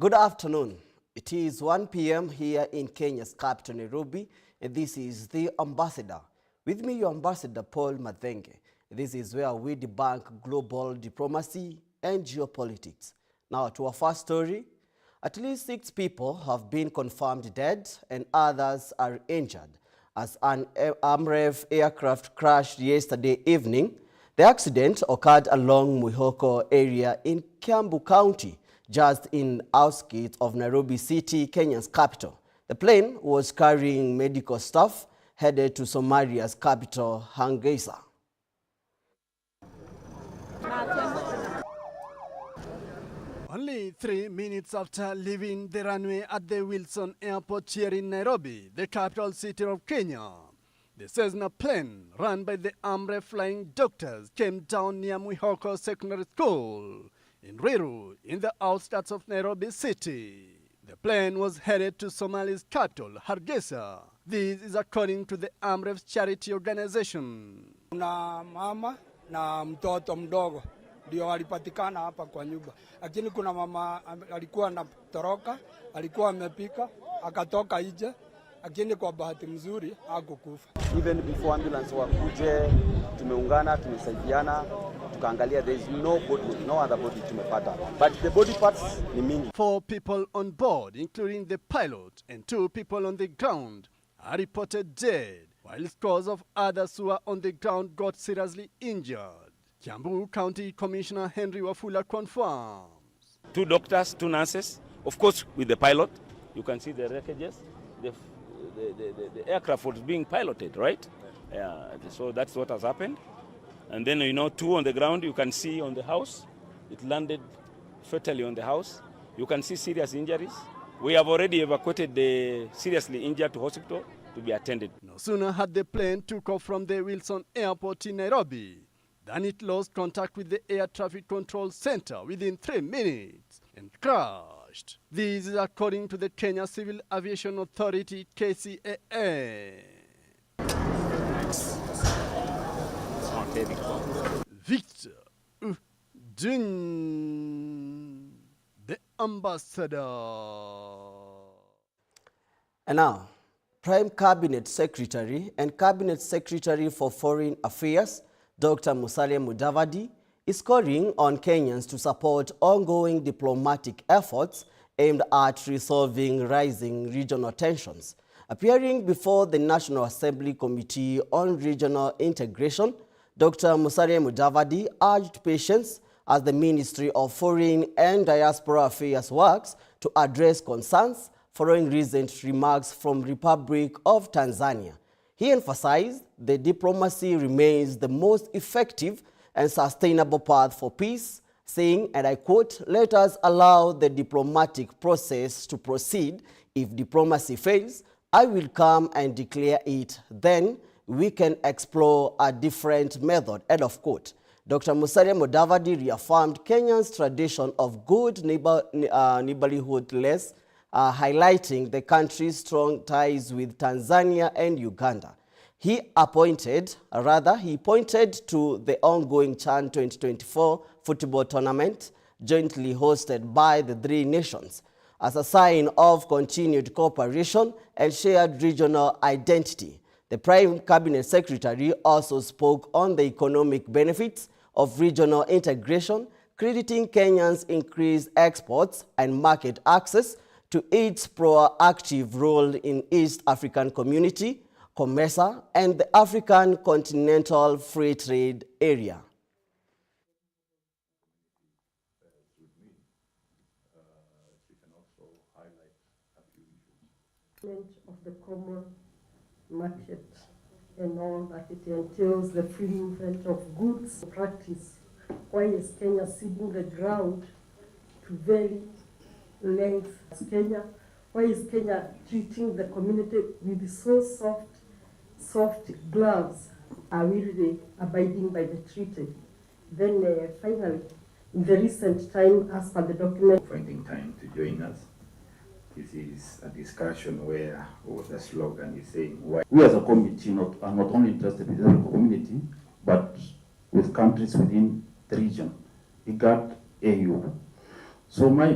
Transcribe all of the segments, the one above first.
Good afternoon. It is 1 p.m. here in Kenya's capital, Nairobi, and this is The Ambassador. With me, your ambassador, Paul Mathenge. This is where we debunk global diplomacy and geopolitics. Now, to our first story, at least 6 people have been confirmed dead and others are injured as an AMREF aircraft crashed yesterday evening. The accident occurred along Mwihoko area in Kiambu County, just in outskirts of Nairobi City, Kenya's capital. The plane was carrying medical staff headed to Somalia's capital, Hargeisa. Only 3 minutes after leaving the runway at the Wilson Airport here in Nairobi, the capital city of Kenya, the Cessna plane run by the AMREF flying doctors came down near Mwihoko Secondary School in Ruiru, in the outskirts of Nairobi City. The plane was headed to Somalia's capital, Hargeisa. This is according to the AMREF's charity organization. Kuna mama na mtoto mdogo ndio walipatikana hapa kwa nyumba. Lakini kuna mama alikuwa anatoroka, alikuwa amepika, akatoka nje, lakini kwa bahati mzuri hakukufa. Even before ambulance wakuje, tumeungana, tumesaidiana, tukaangalia there is no other body tumepata. But the body parts ni mingi. 4 people on board, including the pilot, and 2 people on the ground are reported dead, while scores of others who are on the ground got seriously injured. Kiambu County Commissioner Henry Wafula confirms. 2 doctors, 2 nurses, of course with the pilot. You can see the wreckages. The aircraft was being piloted, right? So that's what has happened. And then, 2 on the ground, you can see on the house. It landed fatally on the house. You can see serious injuries. We have already evacuated the seriously injured to hospital to be attended. No sooner had the plane took off from the Wilson Airport in Nairobi than it lost contact with the Air Traffic Control Center within 3 minutes and crashed. This is according to the Kenya Civil Aviation Authority, KCAA. Victor Udin, the ambassador. And now, Prime Cabinet Secretary and Cabinet Secretary for Foreign Affairs, Dr. Musalia Mudavadi, is calling on Kenyans to support ongoing diplomatic efforts aimed at resolving rising regional tensions. Appearing before the National Assembly Committee on Regional Integration, Dr. Musalia Mudavadi urged patience as the Ministry of Foreign and Diaspora Affairs works to address concerns following recent remarks from Republic of Tanzania. He emphasized that diplomacy remains the most effective and sustainable path for peace, saying, and I quote, "Let us allow the diplomatic process to proceed. If diplomacy fails, I will come and declare it. Then we can explore a different method," end of quote. Dr. Musalia Mudavadi reaffirmed Kenya's tradition of good neighborhood, highlighting the country's strong ties with Tanzania and Uganda. He pointed to the ongoing CHAN 2024 football tournament jointly hosted by the 3 nations as a sign of continued cooperation and shared regional identity. The Prime Cabinet Secretary also spoke on the economic benefits of regional integration, crediting Kenyans' increased exports and market access to its proactive role in East African Community, COMESA, and the African Continental Free Trade Area. Of the common market and all that it entails, the free movement of goods practice. Why is Kenya ceding the ground to very length as Kenya? Why is Kenya treating the community with so soft gloves? Are we really abiding by the treaty? Then finally, in the recent time, as per the document, finding time to join us. This is a discussion where the slogan is saying why we as a committee are not only interested with the community, but with countries within the region, IGAD, AU. So my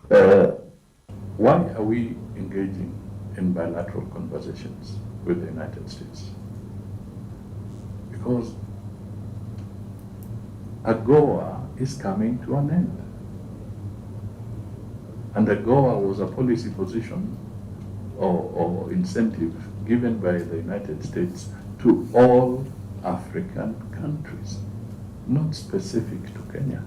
Why are we engaging in bilateral conversations with the United States? Because AGOA is coming to an end. And AGOA was a policy position or incentive given by the United States to all African countries, not specific to Kenya.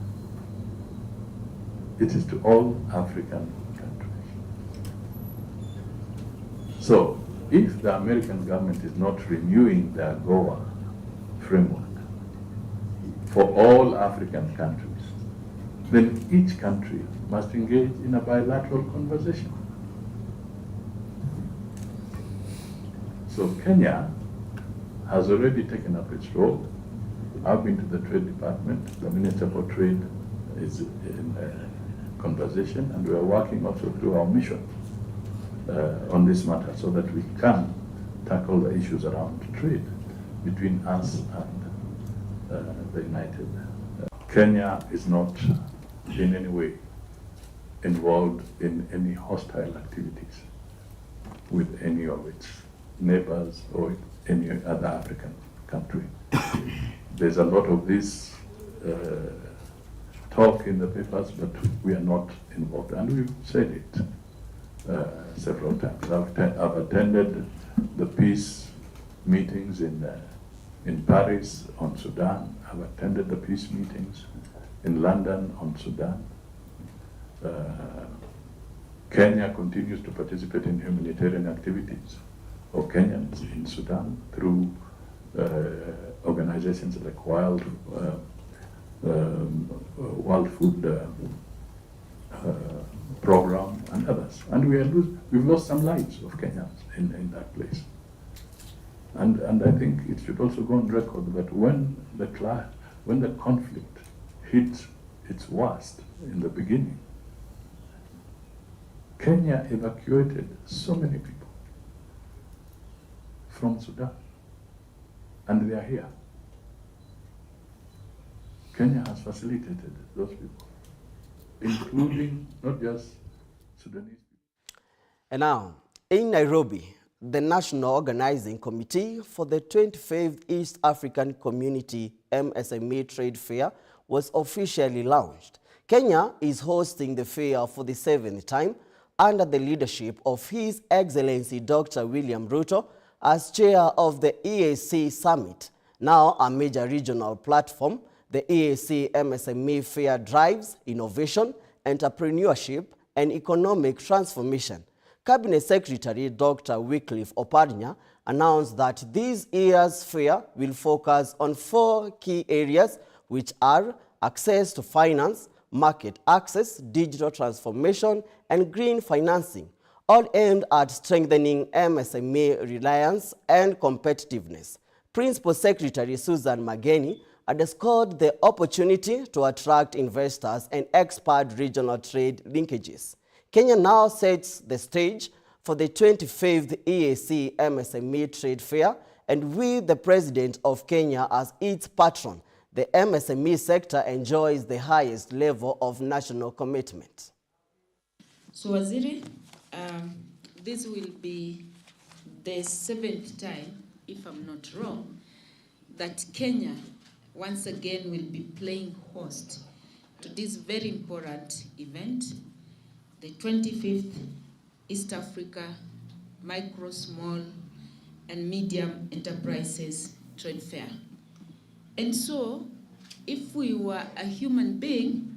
It is to all African countries. So if the American government is not renewing the AGOA framework for all African countries, then each country must engage in a bilateral conversation. So Kenya has already taken up its role. I've been to the Trade Department. The Minister for Trade is in conversation, and we are working also through our mission on this matter so that we can tackle the issues around trade between us and the United. Kenya is not in any way involved in any hostile activities with any of its neighbors or any other African country. There's a lot of this talk in the papers, but we are not involved, and we've said it several times. I've attended the peace meetings in Paris on Sudan. I've attended the peace meetings in London on Sudan. Kenya continues to participate in humanitarian activities of Kenyans in Sudan through organizations like World Food Program and others. And we've lost some lives of Kenyans in that place. And I think it should also go on record that when the conflict hit its worst in the beginning, Kenya evacuated so many people from Sudan, and they are here. Kenya has facilitated those people, including not just Sudanese people. And now, in Nairobi, the National Organizing Committee for the 25th East African Community MSME Trade Fair was officially launched. Kenya is hosting the fair for the 7th time under the leadership of His Excellency Dr. William Ruto as chair of the EAC Summit. Now a major regional platform, the EAC MSME Fair drives innovation, entrepreneurship, and economic transformation. Cabinet Secretary Dr. Wycliffe Oparanya announced that this year's fair will focus on 4 key areas, which are access to finance, market access, digital transformation, and green financing, all aimed at strengthening MSME reliance and competitiveness. Principal Secretary Susan Mageni underscored the opportunity to attract investors and expand regional trade linkages. Kenya now sets the stage for the 25th EAC MSME Trade Fair, and with the President of Kenya as its patron, the MSME sector enjoys the highest level of national commitment. So, Waziri, this will be the 7th time, if I'm not wrong, that Kenya once again will be playing host to this very important event, the 25th East Africa Micro, Small, and Medium Enterprises Trade Fair. And so, if we were a human being,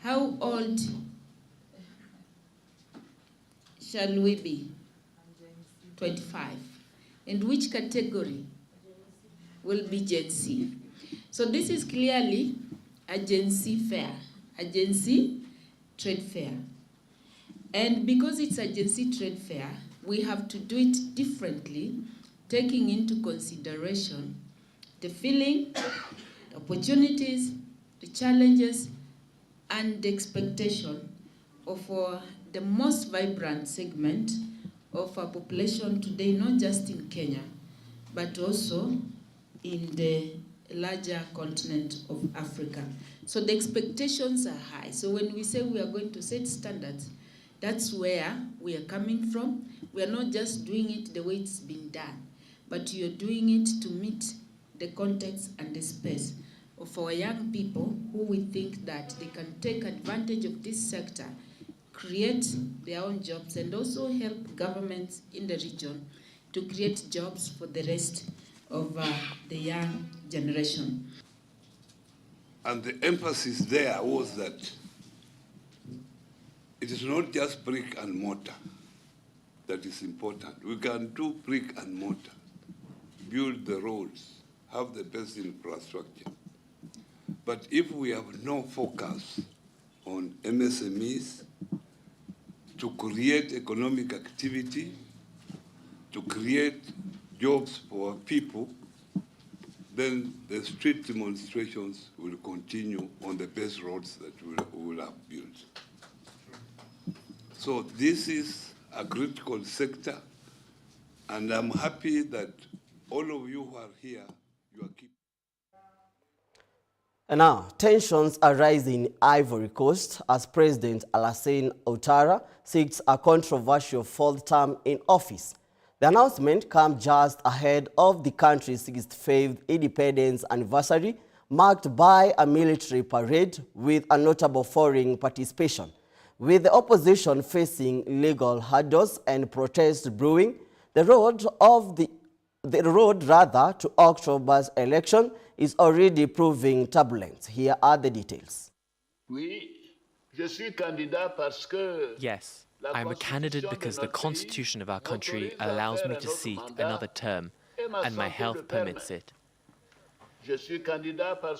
how old shall we be? 25. And which category will be Gen Z? So this is clearly a Gen Z fair, a Gen Z trade fair. And because it's a Gen Z trade fair, we have to do it differently, taking into consideration the feeling, the opportunities, the challenges, and the expectation of the most vibrant segment of our population today, not just in Kenya, but also in the a larger continent of Africa. So the expectations are high. So when we say we are going to set standards, that's where we are coming from. We are not just doing it the way it's been done, but you're doing it to meet the context and the space of our young people who we think that they can take advantage of this sector, create their own jobs, and also help governments in the region to create jobs for the rest of the young generation. And the emphasis there was that it is not just brick and mortar that is important. We can do brick and mortar, build the roads, have the best infrastructure. But if we have no focus on MSMEs to create economic activity, to create jobs for people, then the street demonstrations will continue on the best roads that we will have built. So this is a critical sector, and I'm happy that all of you who are here, you are keeping. And now, tensions are rising in Ivory Coast as President Alassane Ouattara seeks a controversial fourth term in office. The announcement comes just ahead of the country's 65th independence anniversary, marked by a military parade with a notable foreign participation. With the opposition facing legal hurdles and protests brewing, the road to October's election is already proving turbulent. Here are the details. Yes, I am a candidate because the constitution of our country allows me to seek another term, and my health permits it.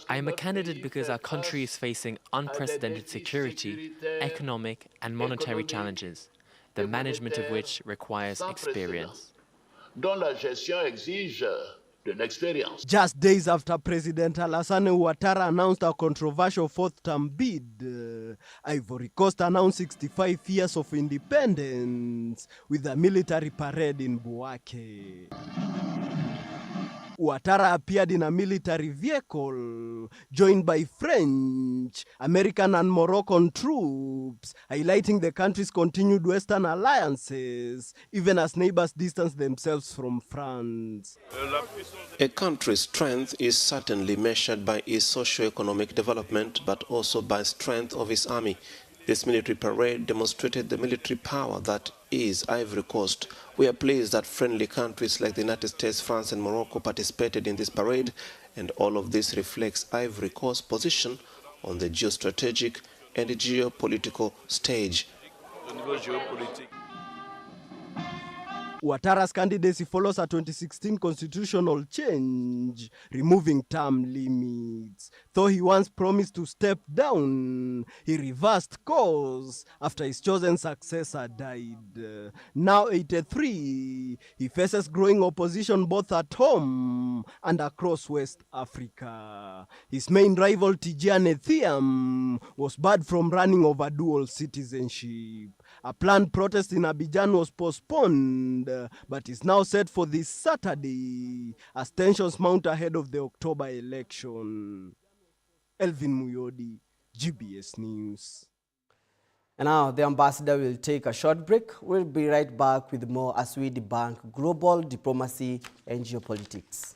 I am a candidate because our country is facing unprecedented security, economic and monetary challenges, the management of which requires experience. Just days after President Alassane Ouattara announced a controversial fourth-term bid, Ivory Coast announced 65 years of independence with a military parade in Bouaké. Ouattara appeared in a military vehicle joined by French, American and Moroccan troops, highlighting the country's continued Western alliances, even as neighbors distance themselves from France. A country's strength is certainly measured by its socio-economic development, but also by strength of its army. This military parade demonstrated the military power that is Ivory Coast. We are pleased that friendly countries like the United States, France and Morocco participated in this parade, and all of this reflects Ivory Coast's position on the geostrategic and geopolitical stage. Ouattara's candidacy follows a 2016 constitutional change, removing term limits. Though he once promised to step down, he reversed course after his chosen successor died. Now 83, he faces growing opposition both at home and across West Africa. His main rival, Tidjane Thiam, was barred from running over dual citizenship. A planned protest in Abidjan was postponed, but is now set for this Saturday as tensions mount ahead of the October election. Elvin Muyodi, GBS News. And now the ambassador will take a short break. We'll be right back with more as we debunk global diplomacy and geopolitics.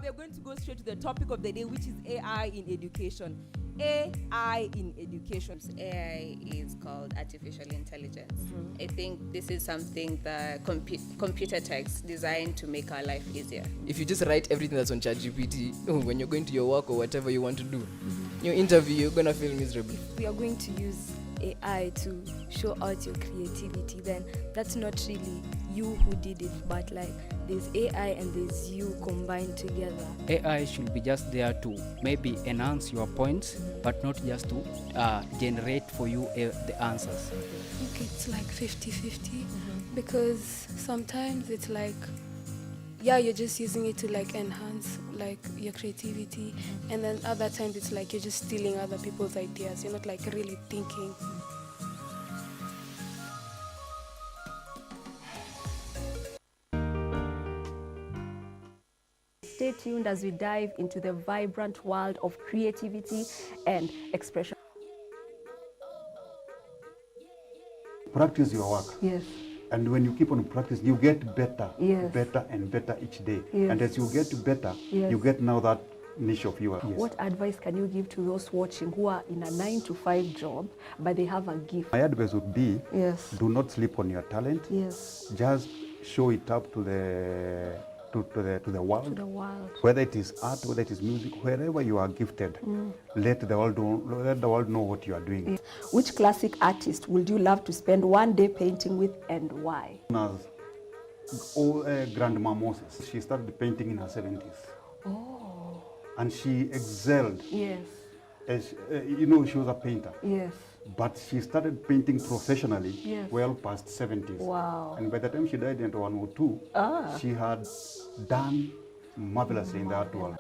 We are going to go straight to the topic of the day, which is AI in education. AI in education. AI is called artificial intelligence. I think this is something that computer text designed to make our life easier. If you just write everything that's on ChatGPT, when you're going to your work or whatever you want to do, your interview, you're going to feel miserable. If we are going to use AI to show out your creativity, then that's not really you who did it, but like there's AI and there's you combined together. AI should be just there to maybe enhance your points, but not just to generate for you the answers. I think it's like 50-50 because sometimes it's like, yeah, you're just using it to like enhance like your creativity, and then other times it's like you're just stealing other people's ideas. You're not like really thinking. Stay tuned as we dive into the vibrant world of creativity and expression. Practice your work. Yes. And when you keep on practicing, you get better, Yes. better and better each day. Yes. And as you get better, Yes. you get now that niche of yours. Yes. What advice can you give to those watching who are in a 9-to-5 job, but they have a gift? My advice would be, Yes. do not sleep on your talent. Yes. Just show it up to the world. To the world. Whether it is art, whether it is music, wherever you are gifted, let the world know what you are doing. Which classic artist would you love to spend one day painting with, and why? Grandma Moses. She started painting in her 70s. Oh. And she excelled. Yes. As, you know, she was a painter. Yes. But she started painting professionally Yes. well past 70s. Wow. And by the time she died in 102, she had done marvelously in the art world.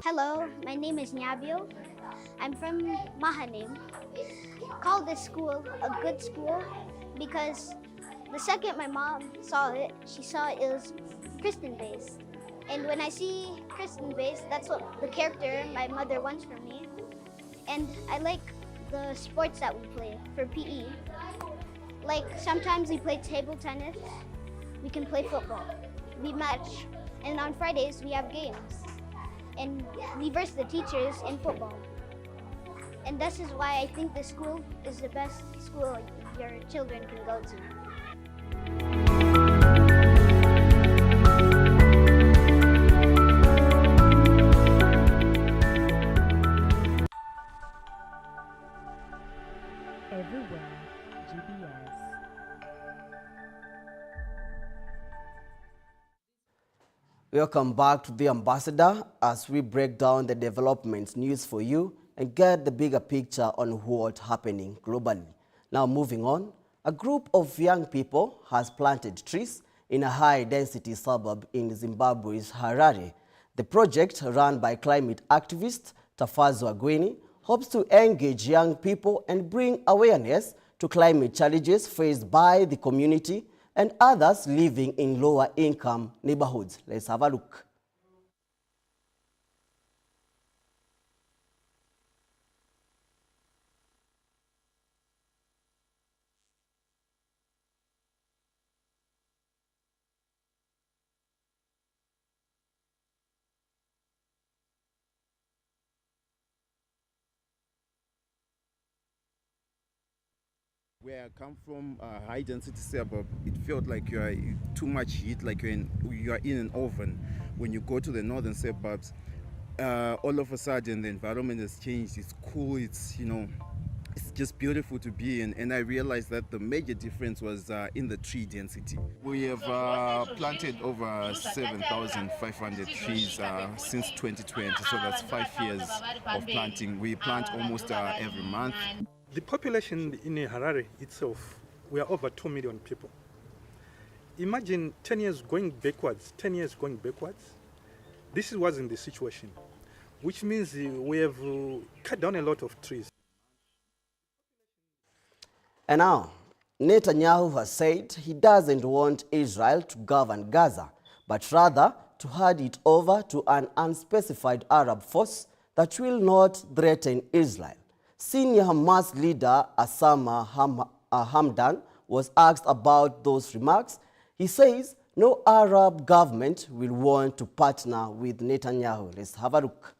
Hello, my name is Nyabio. I'm from Mahanim. Call this school a good school because the second my mom saw it, she saw it was Christian-based. And when I see Christian-based, that's what the character my mother wants from me. And I like the sports that we play for PE. Like sometimes we play table tennis, we can play football, we match, and on Fridays we have games. And we verse the teachers in football. And this is why I think the school is the best school your children can go to. Everywhere, GBS. Welcome back to The Ambassador as we break down the development news for you and get the bigger picture on what's happening globally. Now moving on, a group of young people has planted trees in a high-density suburb in Zimbabwe's Harare. The project, run by climate activist Tafazo Agweni, hopes to engage young people and bring awareness to climate challenges faced by the community and others living in lower-income neighborhoods. Let's have a look. Where I come from, high density suburb, it felt like you are too much heat, like you are in an oven. When you go to the northern suburbs, all of a sudden the environment has changed. It's cool. It's it's just beautiful to be in. And I realized that the major difference was in the tree density. We have planted over 7,500 trees since 2020. So that's 5 years of planting. We plant almost every month. The population in Harare itself, we are over 2 million people. Imagine 10 years going backwards, 10 years going backwards. This wasn't the situation, which means we have cut down a lot of trees. And now, Netanyahu has said he doesn't want Israel to govern Gaza, but rather to hand it over to an unspecified Arab force that will not threaten Israel. Senior Hamas leader Osama Hamdan was asked about those remarks. He says no Arab government will want to partner with Netanyahu. Let's have a look.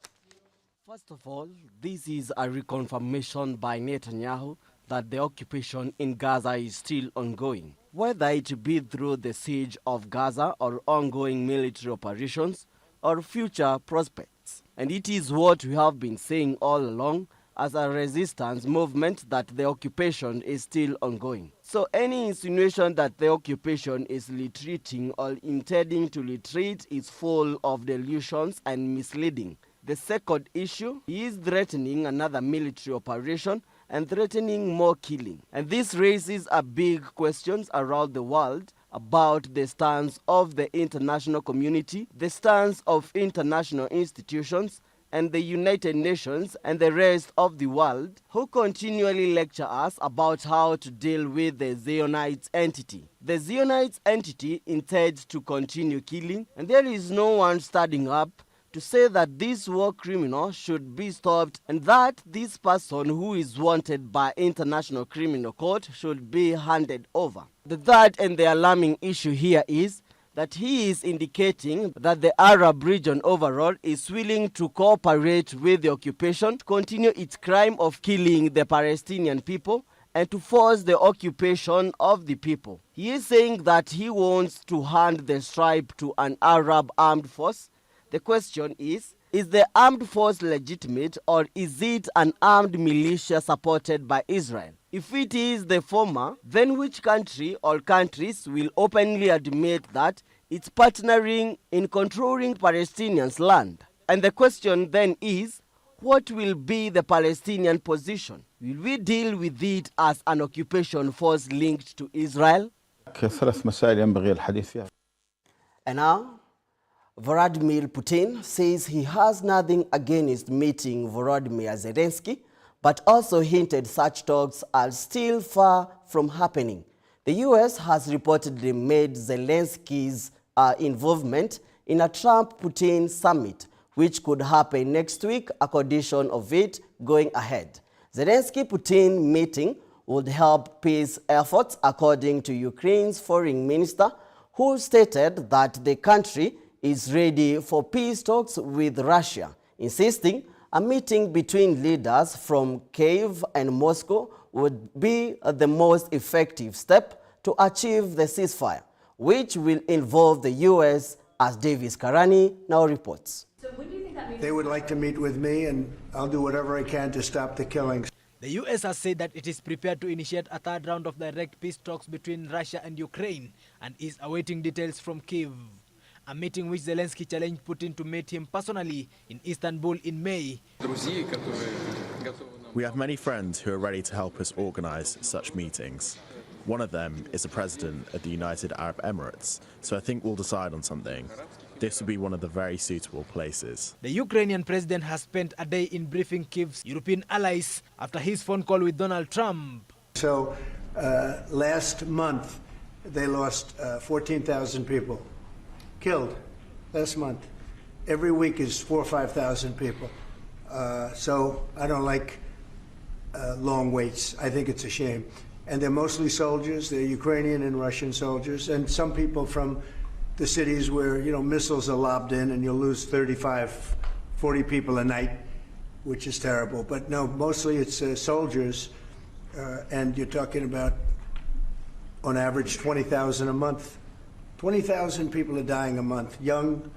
First of all, this is a reconfirmation by Netanyahu that the occupation in Gaza is still ongoing. Whether it be through the siege of Gaza or ongoing military operations or future prospects. And it is what we have been saying all along, as a resistance movement, that the occupation is still ongoing. So any insinuation that the occupation is retreating or intending to retreat is full of delusions and misleading. The second issue is threatening another military operation and threatening more killing. And this raises a big questions around the world about the stance of the international community, the stance of international institutions, and the United Nations and the rest of the world who continually lecture us about how to deal with the Zionites entity. The Zionites entity intends to continue killing, and there is no one standing up to say that this war criminal should be stopped and that this person who is wanted by International Criminal Court should be handed over. The third and the alarming issue here is that he is indicating that the Arab region overall is willing to cooperate with the occupation to continue its crime of killing the Palestinian people and to force the occupation of the people. He is saying that he wants to hand the stripe to an Arab armed force. The question is the armed force legitimate or is it an armed militia supported by Israel? If it is the former, then which country or countries will openly admit that it's partnering in controlling Palestinians' land? And the question then is, what will be the Palestinian position? Will we deal with it as an occupation force linked to Israel? And now, Vladimir Putin says he has nothing against meeting Volodymyr Zelensky, but also hinted such talks are still far from happening. The US has reportedly made Zelensky's involvement in a Trump-Putin summit, which could happen next week, a condition of it going ahead. Zelensky-Putin meeting would help peace efforts, according to Ukraine's foreign minister, who stated that the country is ready for peace talks with Russia, insisting a meeting between leaders from Kyiv and Moscow would be the most effective step to achieve the ceasefire, which will involve the US, as Davis Karani now reports. So when do you think that meeting? They would like to meet with me, and I'll do whatever I can to stop the killings. The US has said that it is prepared to initiate a third round of direct peace talks between Russia and Ukraine and is awaiting details from Kyiv. A meeting which Zelensky challenged Putin to meet him personally in Istanbul in May. We have many friends who are ready to help us organize such meetings. One of them is the president of the United Arab Emirates, so I think we'll decide on something. This would be one of the very suitable places. The Ukrainian president has spent a day in briefing Kyiv's European allies after his phone call with Donald Trump. So last month, they lost 14,000 people killed last month. Every week is 4,000 or 5,000 people. So I don't like long waits. I think it's a shame. And they're mostly soldiers. They're Ukrainian and Russian soldiers, and some people from the cities where, you know, missiles are lobbed in and you'll lose 35, 40 people a night, which is terrible. But no, mostly it's soldiers, and you're talking about, on average, 20,000 a month. 20,000 people are dying a month, young,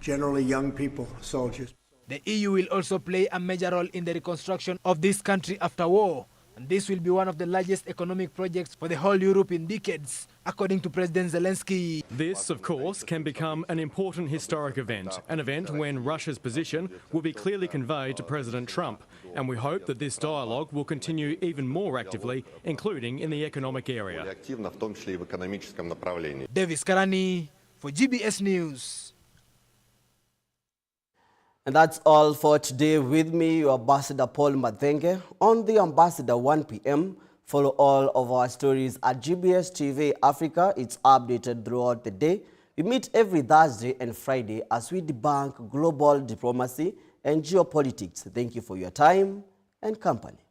generally young people, soldiers. The EU will also play a major role in the reconstruction of this country after war. And this will be one of the largest economic projects for the whole Europe in decades, according to President Zelensky. This, of course, can become an important historic event, an event when Russia's position will be clearly conveyed to President Trump. And we hope that this dialogue will continue even more actively, including in the economic area. Davis Karani for GBS News. And that's all for today. With me, your Ambassador Paul Mathenge. On the Ambassador 1 p.m., follow all of our stories at GBS TV Africa. It's updated throughout the day. We meet every Thursday and Friday as we debunk global diplomacy and geopolitics. Thank you for your time and company.